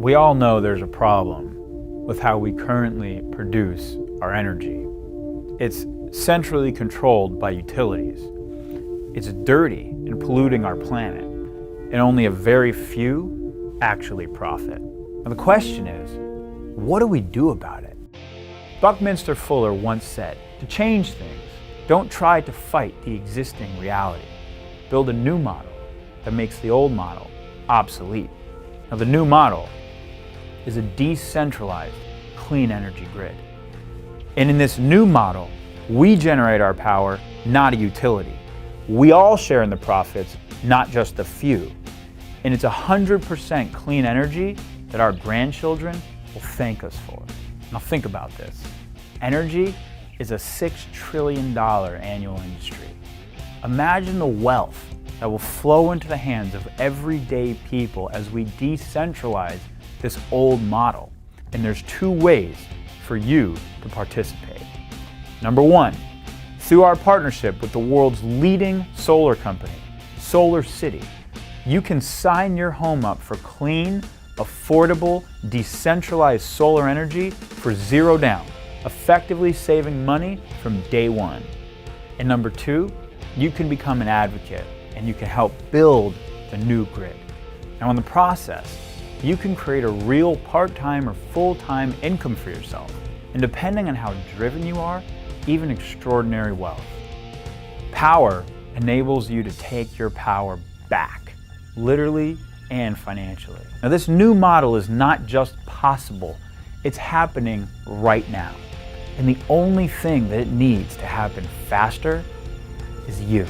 We all know there's a problem with how we currently produce our energy. It's centrally controlled by utilities. It's dirty and polluting our planet, and only a very few actually profit. Now the question is, what do we do about it? Buckminster Fuller once said, to change things, don't try to fight the existing reality. Build a new model that makes the old model obsolete. Now the new model is a decentralized, clean energy grid. And in this new model, we generate our power, not a utility. We all share in the profits, not just the few. And it's 100% clean energy that our grandchildren will thank us for. Now think about this. Energy is a $6 trillion annual industry. Imagine the wealth that will flow into the hands of everyday people as we decentralize this old model. And there's two ways for you to participate. Number one, through our partnership with the world's leading solar company, Solar City, you can sign your home up for clean, affordable, decentralized solar energy for $0 down, effectively saving money from day one. And number two, you can become an advocate and you can help build the new grid. Now in the process, you can create a real part-time or full-time income for yourself, and depending on how driven you are, even extraordinary wealth. Powur enables you to take your power back, literally and financially. Now this new model is not just possible, it's happening right now. And the only thing that it needs to happen faster is you.